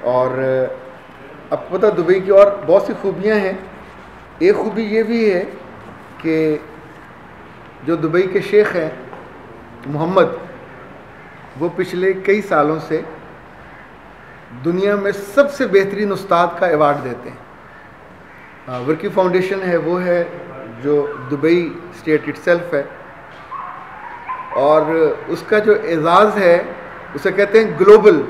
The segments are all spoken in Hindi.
और आपको पता दुबई की और बहुत सी खूबियाँ हैं। एक खूबी ये भी है कि जो दुबई के शेख हैं मोहम्मद, वो पिछले कई सालों से दुनिया में सबसे बेहतरीन उस्ताद का अवार्ड देते हैं। वर्की फाउंडेशन है, वो है जो दुबई स्टेट इटसेल्फ है, और उसका जो एजाज़ है उसे कहते हैं ग्लोबल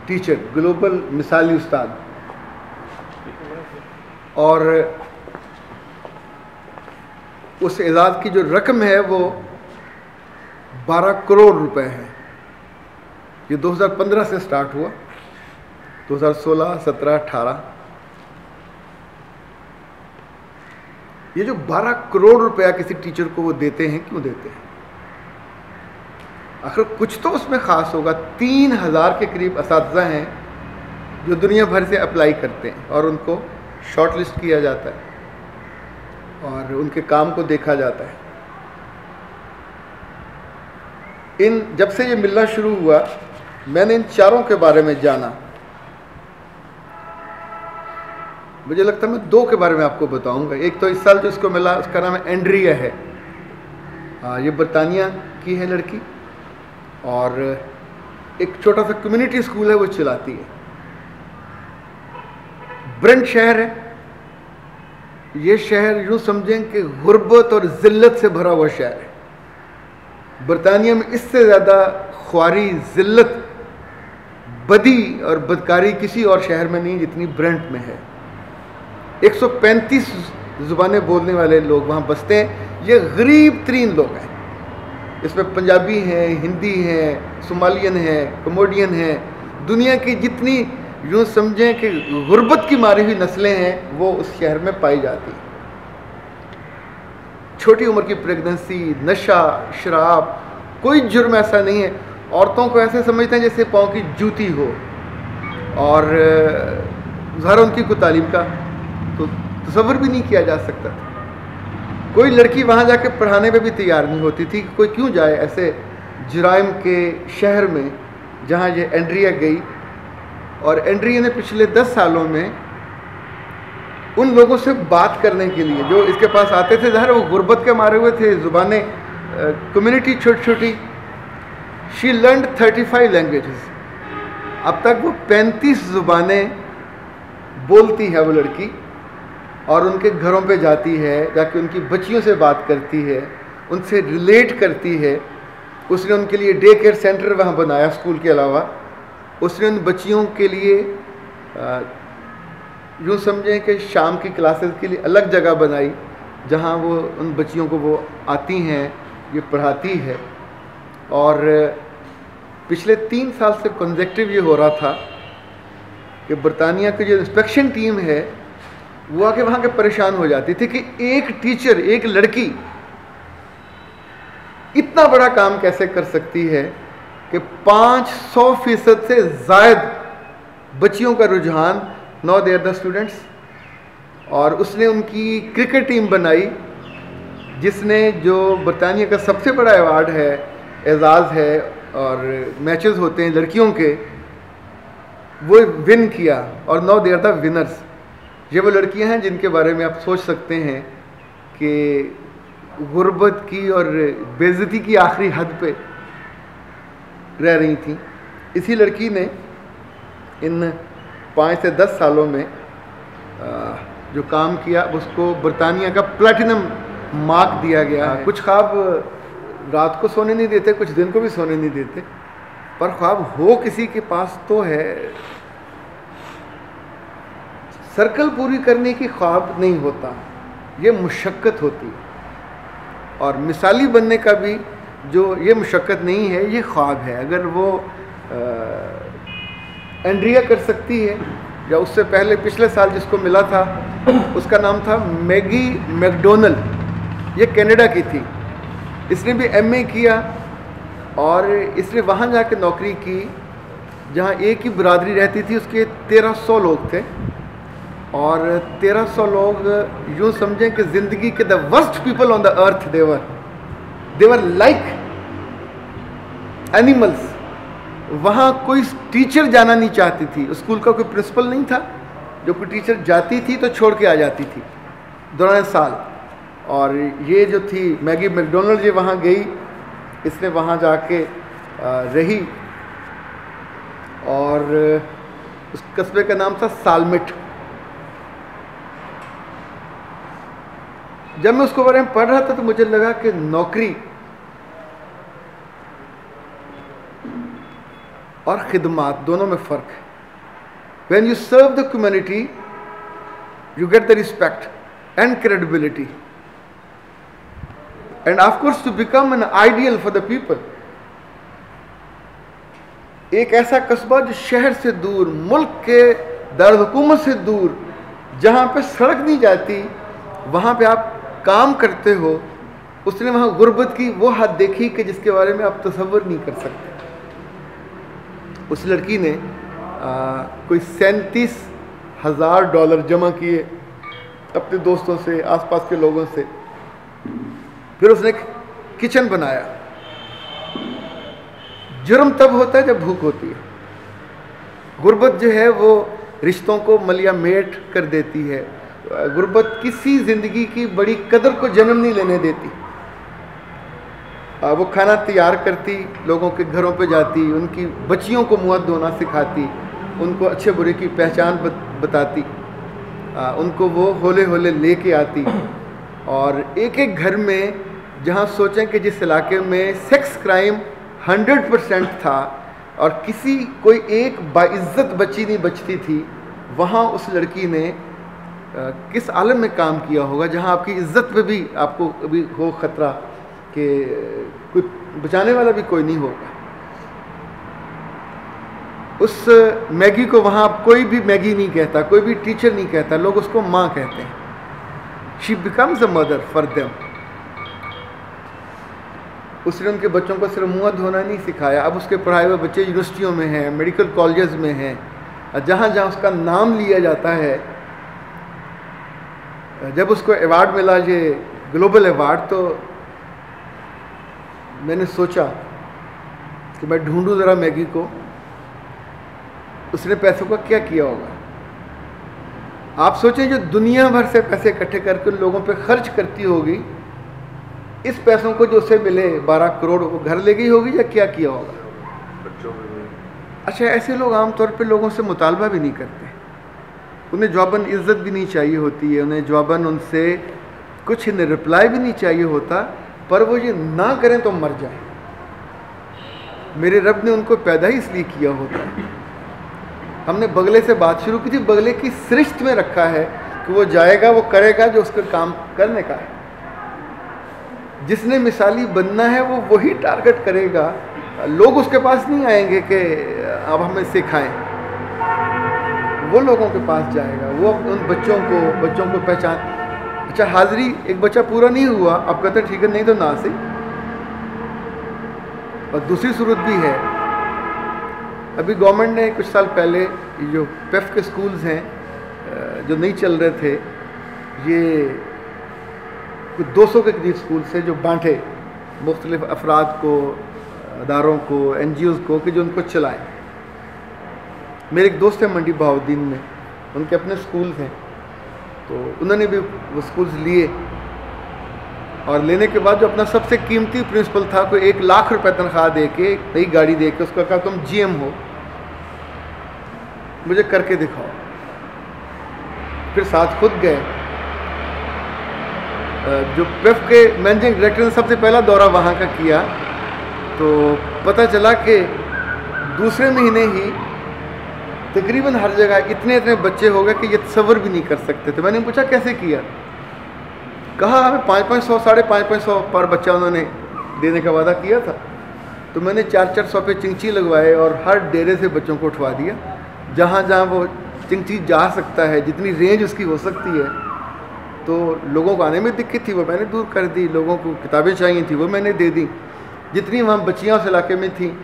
टीचर, ग्लोबल मिसाली उस्ताद। और उस एजाज़ की जो रकम है वो 12 करोड़ रुपए है। ये 2015 से स्टार्ट हुआ, 2016, 17, 18। ये जो 12 करोड़ रुपया किसी टीचर को वो देते हैं, क्यों देते हैं? आखिर कुछ तो उसमें ख़ास होगा। 3000 के करीब असातिज़ा हैं जो दुनिया भर से अप्लाई करते हैं और उनको शॉर्ट लिस्ट किया जाता है और उनके काम को देखा जाता है। जब से ये मिलना शुरू हुआ, मैंने इन चारों के बारे में जाना। मुझे लगता है मैं 2 के बारे में आपको बताऊंगा। एक तो इस साल जो इसको मिला, उसका नाम एंड्रिया है। ये बरतानिया की है लड़की, और एक छोटा सा कम्युनिटी स्कूल है वो चलाती है। ब्रेंट शहर है। ये शहर यूँ समझें कि गुर्बत और ज़िल्लत से भरा हुआ शहर है। बरतानिया में इससे ज़्यादा ख्वारी, ज़िल्लत, बदी और बदकारी किसी और शहर में नहीं जितनी ब्रेंट में है। 135 ज़ुबानें बोलने वाले लोग वहाँ बसते हैं। ये गरीब तरीन लोग हैं। इसमें पंजाबी हैं, हिंदी हैं, सोमालियन हैं, कमोडियन हैं। दुनिया की जितनी यूँ समझें कि गुर्बत की मारी हुई नस्लें हैं वो उस शहर में पाई जाती हैं। छोटी उम्र की प्रेगनेंसी, नशा, शराब, कोई जुर्म ऐसा नहीं है। औरतों को ऐसे समझते हैं जैसे पाँव की जूती हो, और ज़ाहिर उनकी कोई तालीम का तो तसव्वुर भी नहीं किया जा सकता था। कोई लड़की वहाँ जाके पढ़ाने पे भी तैयार नहीं होती थी कि कोई क्यों जाए ऐसे जुराइम के शहर में जहाँ ये एंड्रिया गई। और एंड्रिया ने पिछले 10 सालों में उन लोगों से बात करने के लिए जो इसके पास आते थे, ज़ाहिर वो गुर्बत के मारे हुए थे, ज़ुबानें, कम्युनिटी छोटी छोटी। She learned 35 languages. अब तक वो 35 ज़ुबानें बोलती है वो लड़की, और उनके घरों पे जाती है, जाके उनकी बच्चियों से बात करती है, उनसे रिलेट करती है। उसने उनके लिए डे केयर सेंटर वहाँ बनाया स्कूल के अलावा। उसने उन बच्चियों के लिए यूँ समझें कि शाम की क्लासेस के लिए अलग जगह बनाई जहाँ वो उन बच्चियों को वो आती हैं, ये पढ़ाती है। और पिछले 3 साल से कंसेक्टिव ये हो रहा था कि बरतानिया की जो इंस्पेक्शन टीम है वो आके वहाँ के परेशान हो जाती थी कि एक टीचर, एक लड़की इतना बड़ा काम कैसे कर सकती है कि 500% से ज़ायद बच्चियों का रुझान, now they are the students. और उसने उनकी क्रिकेट टीम बनाई जिसने जो बरतानिया का सबसे बड़ा अवार्ड है, एजाज़ है, और मैचेस होते हैं लड़कियों के, वो विन किया। और now they are the winners. ये वो लड़कियां हैं जिनके बारे में आप सोच सकते हैं कि गुर्बत की और बेइज्जती की आखिरी हद पे रह रही थी। इसी लड़की ने इन 5 से 10 सालों में जो काम किया उसको बरतानिया का प्लैटिनम मार्क दिया गया है। कुछ ख्वाब रात को सोने नहीं देते, कुछ दिन को भी सोने नहीं देते, पर ख्वाब हो किसी के पास तो है। सर्कल पूरी करने की ख्वाब नहीं होता, ये मुशक्क़त होती है। और मिसाली बनने का भी जो ये मुशक्क़त नहीं है, ये ख्वाब है। अगर वो एंड्रिया कर सकती है, या उससे पहले पिछले साल जिसको मिला था उसका नाम था मैगी मैकडोनल, ये कनाडा की थी। इसने भी एमए किया और इसने वहाँ जाके नौकरी की जहाँ एक ही बरादरी रहती थी, उसके 1300 लोग थे। और 1300 लोग यूँ समझें कि ज़िंदगी के the worst people on the earth they're like animals. वहाँ कोई टीचर जाना नहीं चाहती थी, स्कूल का कोई प्रिंसिपल नहीं था, जो कोई टीचर जाती थी तो छोड़ के आ जाती थी दौरान साल। और ये जो थी मैगी मैकडोनल्ड, ये वहाँ गई, इसने वहाँ जाके रही, और उस कस्बे का नाम था सालमिट। जब मैं उसके बारे में पढ़ रहा था तो मुझे लगा कि नौकरी और खिदमत दोनों में फ़र्क है। When you serve the community, you get the respect and credibility, and of course to become an ideal for the people। एक ऐसा कस्बा जो शहर से दूर, मुल्क के दारुल-हुकूमत से दूर, जहाँ पे सड़क नहीं जाती, वहाँ पे आप काम करते हो, उसने वहाँ गुर्बत की वो हद देखी कि जिसके बारे में आप तसव्वुर नहीं कर सकते। उस लड़की ने कोई $37,000 जमा किए अपने दोस्तों से, आसपास के लोगों से। फिर उसने एक किचन बनाया। जुर्म तब होता है जब भूख होती है। गुर्बत जो है वो रिश्तों को मलिया मेट कर देती है। गुर्बत किसी ज़िंदगी की बड़ी कदर को जन्म नहीं लेने देती। वो खाना तैयार करती, लोगों के घरों पे जाती, उनकी बच्चियों को मुँह धोना सिखाती, उनको अच्छे बुरे की पहचान बताती, उनको वो होले होले लेके आती। और एक एक घर में, जहाँ सोचें कि जिस इलाके में सेक्स क्राइम 100% था और कोई एक बाइज्जत बच्ची नहीं बचती थी, वहाँ उस लड़की ने किस आलम में काम किया होगा, जहाँ आपकी इज्जत पे भी आपको अभी हो ख़तरा कि कोई बचाने वाला भी कोई नहीं होगा। उस मैगी को वहाँ कोई भी मैगी नहीं कहता, कोई भी टीचर नहीं कहता, लोग उसको माँ कहते हैं। She becomes a mother for them. उसने उनके बच्चों को सिर्फ मुँह धोना नहीं सिखाया, अब उसके पढ़ाए हुए बच्चे यूनिवर्सिटियों में हैं, मेडिकल कॉलेजेस में हैं, जहाँ जहाँ उसका नाम लिया जाता है। जब उसको अवार्ड मिला, ये ग्लोबल अवार्ड, तो मैंने सोचा कि मैं ढूंढूं ज़रा मैगी को, उसने पैसों का क्या किया होगा। आप सोचें, जो दुनिया भर से पैसे इकट्ठे करके लोगों पे खर्च करती होगी, इस पैसों को जो उसे मिले 12 करोड़, वो घर ले गई होगी या क्या किया होगा। अच्छा, ऐसे लोग आमतौर पे लोगों से मुतालबा भी नहीं करते, उन्हें जवाबन इज़्ज़त भी नहीं चाहिए होती है, उन्हें जवाबन उनसे कुछ रिप्लाई भी नहीं चाहिए होता, पर वो ये ना करें तो मर जाए। मेरे रब ने उनको पैदा ही इसलिए किया होता है। हमने बगले से बात शुरू की थी, बगले की सृष्टि में रखा है कि वो जाएगा, वो करेगा जो उसका काम करने का है। जिसने मिसाली बनना है वो वही टारगेट करेगा, लोग उसके पास नहीं आएंगे कि अब हमें सिखाएं, वो लोगों के पास जाएगा, वो उन बच्चों को पहचान। अच्छा, हाज़िरी, एक बच्चा पूरा नहीं हुआ, आप कहते हैं ठीक है, नहीं तो ना से। और दूसरी सूरत भी है, अभी गवर्नमेंट ने कुछ साल पहले जो पेफ के स्कूल्स हैं जो नहीं चल रहे थे, ये कुछ 200 के करीब स्कूल से जो बांटे मुख्तलिफ अफराद को, अदारों को, NGOs को, कि जो उनको चलाएं। मेरे एक दोस्त हैं मंडी बहाउद्दीन में, उनके अपने स्कूल्स हैं, तो उन्होंने भी वो स्कूल्स लिए, और लेने के बाद जो अपना सबसे कीमती प्रिंसिपल था, कोई 1 लाख रुपए तनख्वाह दे के, नई गाड़ी दे के, उसको कहा तुम GM हो, मुझे करके दिखाओ। फिर साथ खुद गए। जो पेफ के मैनेजिंग डायरेक्टर ने सबसे पहला दौरा वहाँ का किया, तो पता चला कि दूसरे महीने ही तकरीबन हर जगह इतने बच्चे हो गए कि ये तसव्वुर भी नहीं कर सकते थे। मैंने पूछा कैसे किया, कहा हमें 500-500, 550 पर बच्चा उन्होंने देने का वादा किया था। तो मैंने 400-400 पे चिंची लगवाए और हर डेरे से बच्चों को उठवा दिया, जहाँ जहाँ वो चिंची जा सकता है, जितनी रेंज उसकी हो सकती है। तो लोगों को आने में दिक्कत थी वो मैंने दूर कर दी, लोगों को किताबें चाहिए थी वो मैंने दे दी। जितनी वहाँ बच्चियाँ उस इलाके में थी,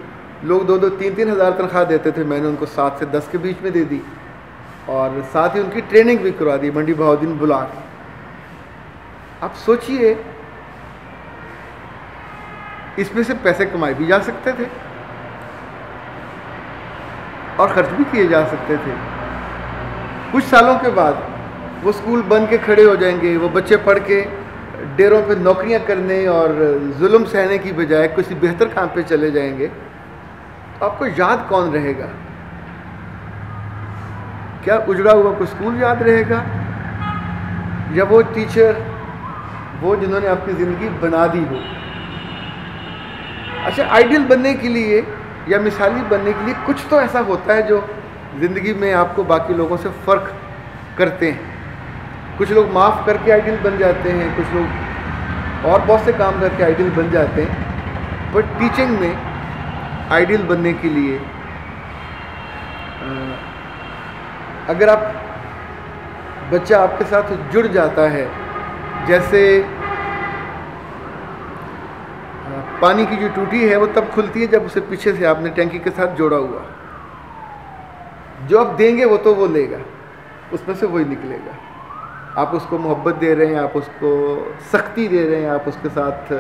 लोग 2-2, 3-3 हज़ार तनख्वाह देते थे, मैंने उनको 7 से 10 के बीच में दे दी, और साथ ही उनकी ट्रेनिंग भी करवा दी मंडी बहाउद्दीन बुला के। आप सोचिए, इसमें से पैसे कमाए भी जा सकते थे। और ख़र्च भी किए जा सकते थे। कुछ सालों के बाद वो स्कूल बन के खड़े हो जाएंगे, वो बच्चे पढ़ के डेरों पे नौकरियां करने और जुल्म सहने की बजाय किसी बेहतर काम पे चले जाएंगे। तो आपको याद कौन रहेगा? क्या उजड़ा हुआ कोई स्कूल याद रहेगा, या वो टीचर, वो जिन्होंने आपकी ज़िंदगी बना दी हो? अच्छा, आइडियल बनने के लिए या मिसाली बनने के लिए कुछ तो ऐसा होता है जो ज़िंदगी में आपको बाकी लोगों से फ़र्क करते हैं। कुछ लोग माफ़ करके आइडियल बन जाते हैं, कुछ लोग और बहुत से काम करके आइडियल बन जाते हैं। पर टीचिंग में आइडियल बनने के लिए अगर आप बच्चा आपके साथ जुड़ जाता है, जैसे पानी की जो टूटी है वो तब खुलती है जब उसे पीछे से आपने टैंकी के साथ जोड़ा हुआ। जो आप देंगे वो तो वो लेगा, उसमें से वही निकलेगा। आप उसको मोहब्बत दे रहे हैं, आप उसको सख्ती दे रहे हैं, आप उसके साथ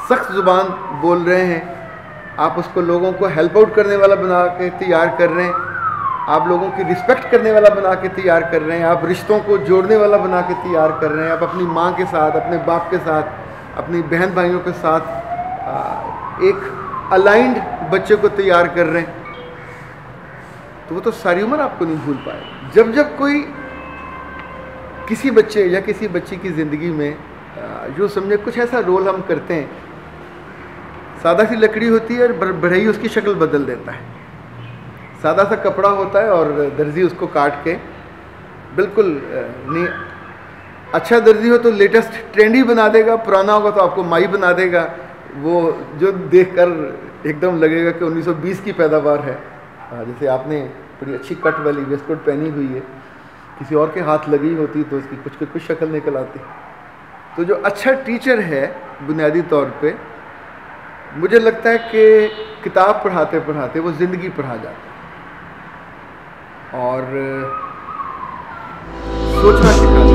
सख्त ज़ुबान बोल रहे हैं, आप उसको लोगों को हेल्प आउट करने वाला बना के तैयार कर रहे हैं, आप लोगों की रिस्पेक्ट करने वाला बना के तैयार कर रहे हैं, आप रिश्तों को जोड़ने वाला बना के तैयार कर रहे हैं, आप अपनी माँ के साथ, अपने बाप के साथ, अपनी बहन भाइयों के साथ एक अलाइंड बच्चे को तैयार कर रहे हैं। तो वो तो सारी उम्र आपको नहीं भूल पाए। जब जब कोई किसी बच्चे या किसी बच्ची की ज़िंदगी में जो समझे कुछ ऐसा रोल हम करते हैं, सादा सी लकड़ी होती है और बढ़ई उसकी शक्ल बदल देता है। सादा सा कपड़ा होता है और दर्जी उसको काट के बिल्कुल नहीं, अच्छा दर्जी हो तो लेटेस्ट ट्रेंडी बना देगा, पुराना होगा तो आपको माई बना देगा। वो जो देखकर एकदम लगेगा कि 1920 की पैदावार है। जैसे आपने बड़ी अच्छी कट वाली वेस्टकोट पहनी हुई है, किसी और के हाथ लगी होती तो उसकी कुछ शक्ल निकल आती। तो जो अच्छा टीचर है बुनियादी तौर पे, मुझे लगता है कि किताब पढ़ाते पढ़ाते वो ज़िंदगी पढ़ा जाता है और सोचना सिखा